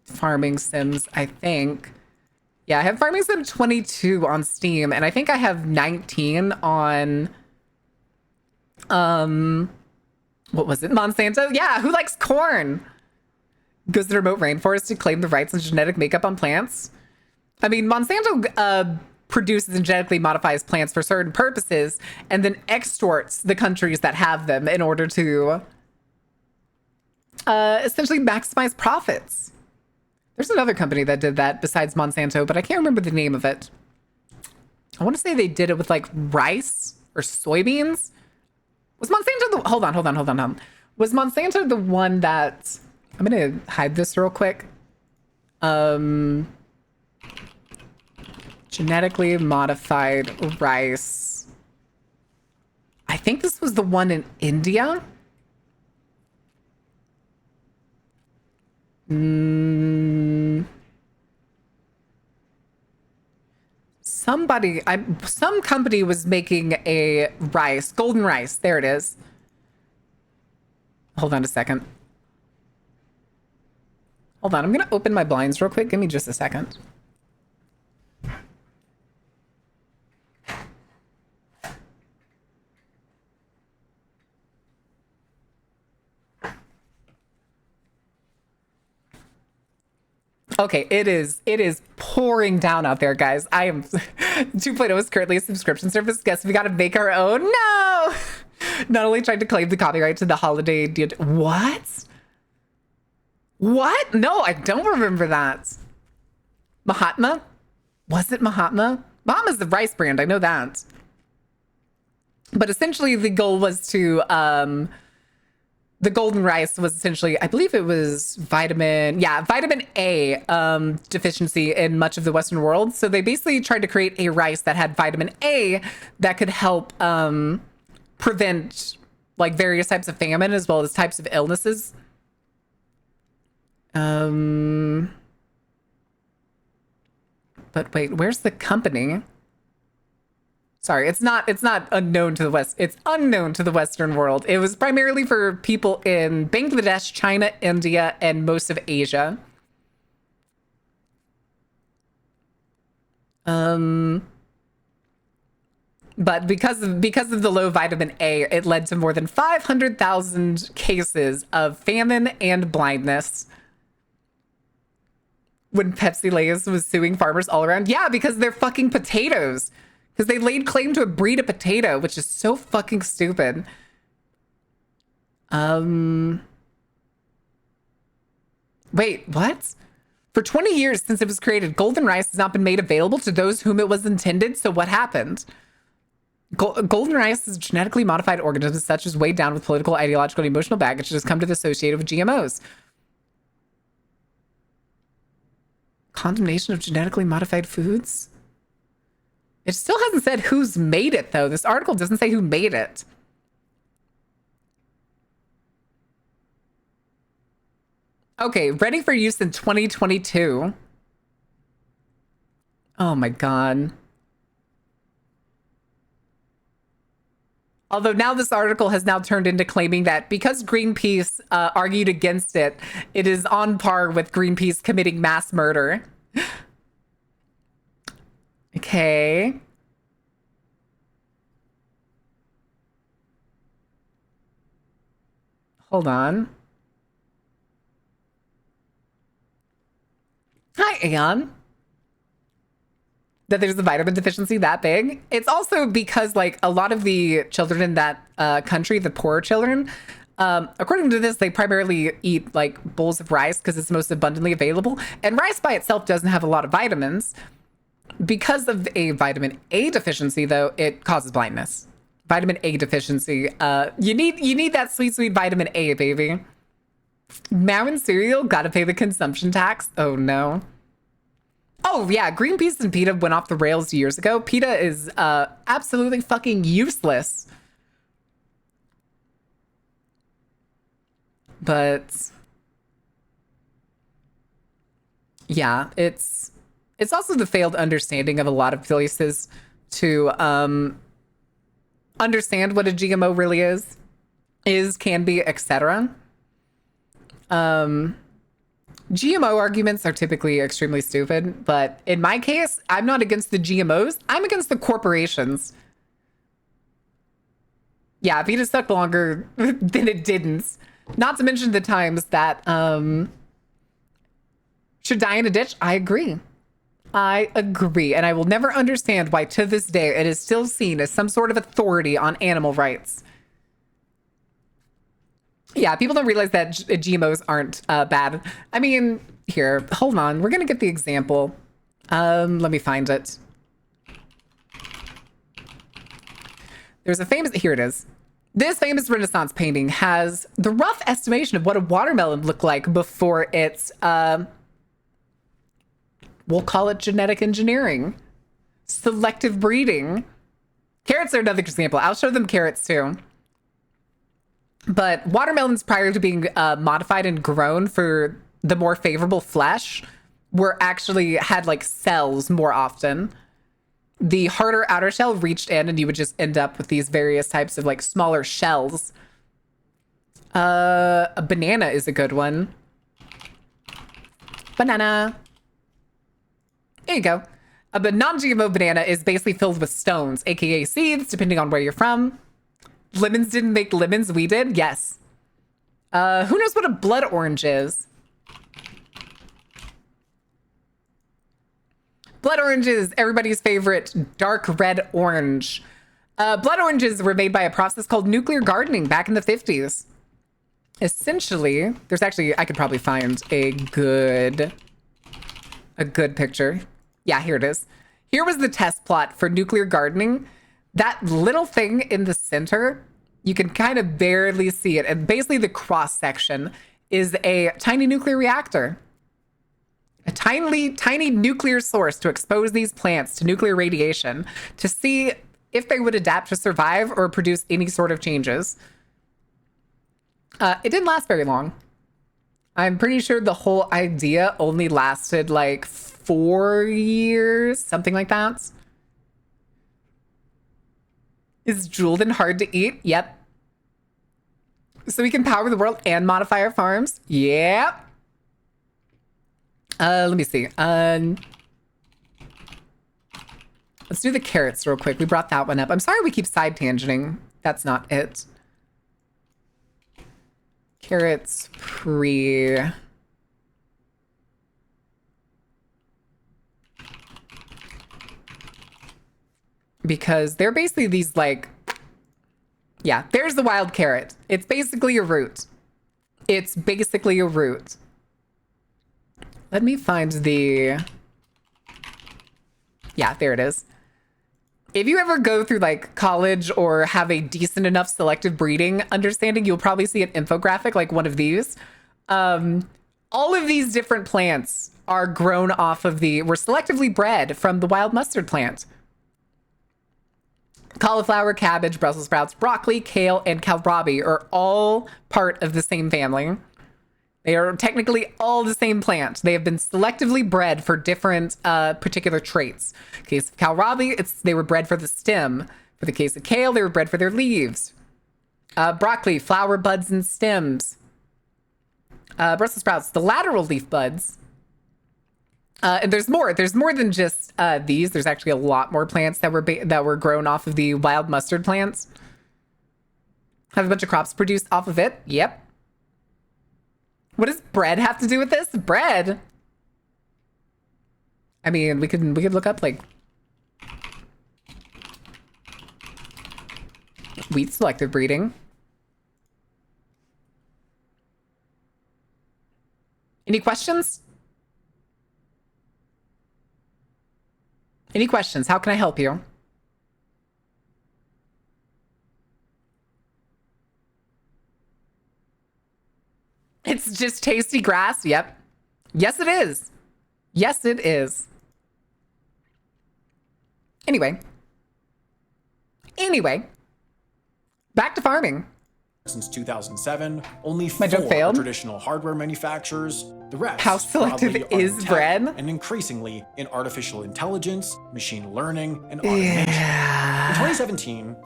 farming sims, I think. Yeah, I have Farming Sim 22 on Steam, and I think I have 19 on, what was it? Monsanto? Yeah, who likes corn? Goes to the remote rainforest to claim the rights on genetic makeup on plants. I mean, Monsanto produces and genetically modifies plants for certain purposes, and then extorts the countries that have them in order to essentially maximize profits. There's another company that did that besides Monsanto, but I can't remember the name of it. I want to say they did it with like rice or soybeans. Was Monsanto the... Hold on. Was Monsanto the one that... I'm going to hide this real quick. Genetically modified rice. I think this was the one in India. Some company was making a rice, golden rice. There it is. Hold on a second. Hold on, I'm gonna open my blinds real quick. Give me just a second. Okay, it is pouring down out there, guys. I am 2.0 is currently a subscription service. Guess we gotta make our own. No! Not only trying to claim the copyright to the holiday. What? What? No, I don't remember that. Mahatma? Was it Mahatma? Mahatma's the rice brand, I know that. But essentially the goal was to the golden rice was essentially, I believe it was vitamin A deficiency in much of the Western world. So they basically tried to create a rice that had vitamin A that could help prevent like various types of famine as well as types of illnesses. But wait, where's the company? Sorry, it's not unknown to the West. It's unknown to the Western world. It was primarily for people in Bangladesh, China, India, and most of Asia. But because of the low vitamin A, it led to more than 500,000 cases of famine and blindness. When Pepsi Lay's was suing farmers all around. Yeah, because they're fucking potatoes. Because they laid claim to a breed of potato, which is so fucking stupid. Wait, what? For 20 years since it was created, golden rice has not been made available to those whom it was intended. So what happened? Golden rice is genetically modified organisms such as weighed down with political, ideological, and emotional baggage that has come to be associated with GMOs. Condemnation of genetically modified foods? It still hasn't said who's made it, though. This article doesn't say who made it. Okay, ready for use in 2022. Oh my god. Although now this article has now turned into claiming that because Greenpeace argued against it, it is on par with Greenpeace committing mass murder. Okay. Hold on. Hi, Aeon. That there's a vitamin deficiency that big. It's also because like a lot of the children in that country, the poorer children, according to this, they primarily eat like bowls of rice because it's most abundantly available. And rice by itself doesn't have a lot of vitamins. Because of a vitamin A deficiency, though, it causes blindness. Vitamin A deficiency. You need that sweet vitamin A, baby. Marin cereal, gotta pay the consumption tax. Oh no. Oh yeah, Greenpeace and PETA went off the rails years ago. PETA is absolutely fucking useless. But yeah, it's also the failed understanding of a lot of places to understand what a GMO really is, can be, etc. GMO arguments are typically extremely stupid, but in my case, I'm not against the GMOs. I'm against the corporations. Yeah, if it had stuck longer than it didn't. Not to mention the times that should die in a ditch. I agree. I agree. And I will never understand why to this day it is still seen as some sort of authority on animal rights. Yeah, people don't realize that GMOs aren't bad. I mean, here, hold on. We're going to get the example. Let me find it. There's a famous, here it is. This famous Renaissance painting has the rough estimation of what a watermelon looked like before its, we'll call it genetic engineering, selective breeding. Carrots are another example. I'll show them carrots too. But watermelons prior to being modified and grown for the more favorable flesh were actually had like cells more often. The harder outer shell reached in and you would just end up with these various types of like smaller shells. A banana is a good one. Banana. There you go. A non-GMO banana is basically filled with stones, aka seeds, depending on where you're from. Lemons didn't make lemons, we did? Yes. Who knows what a blood orange is? Blood orange is everybody's favorite dark red orange. Blood oranges were made by a process called nuclear gardening back in the 50s. Essentially, there's actually, I could probably find a good picture. Yeah, here it is. Here was the test plot for nuclear gardening. That little thing in the center, you can kind of barely see it. And basically the cross section is a tiny nuclear reactor. A tiny nuclear source to expose these plants to nuclear radiation to see if they would adapt to survive or produce any sort of changes. It didn't last very long. I'm pretty sure the whole idea only lasted like 4 years, something like that. Is Julden hard to eat? Yep. So we can power the world and modify our farms? Yep. Let me see. Let's do the carrots real quick. We brought that one up. I'm sorry we keep side tangenting. That's not it. Carrots pre... Because they're basically these like... Yeah, there's the wild carrot. It's basically a root. It's basically a root. Let me find the... Yeah, there it is. If you ever go through like college or have a decent enough selective breeding understanding, you'll probably see an infographic like one of these. All of these different plants are grown off of were selectively bred from the wild mustard plant. Cauliflower, cabbage, Brussels sprouts, broccoli, kale, and kohlrabi are all part of the same family. They are technically all the same plant. They have been selectively bred for different particular traits. In the case of kohlrabi, they were bred for the stem. For the case of kale, they were bred for their leaves. Broccoli, flower buds and stems. Brussels sprouts, the lateral leaf buds. And there's more. There's more than just these. There's actually a lot more plants that were grown off of the wild mustard plants. Have a bunch of crops produced off of it. Yep. What does bread have to do with this? Bread. I mean, we could look up like wheat selective breeding. Any questions? Any questions? How can I help you? It's just tasty grass. Yep. Yes, it is. Yes, it is. Anyway, back to farming. Since 2007, only My 4 joke failed. traditional hardware manufacturers. The rest How selective broadly are is in tech bread? and increasingly in artificial intelligence, machine learning, and automation. Yeah. In 2017,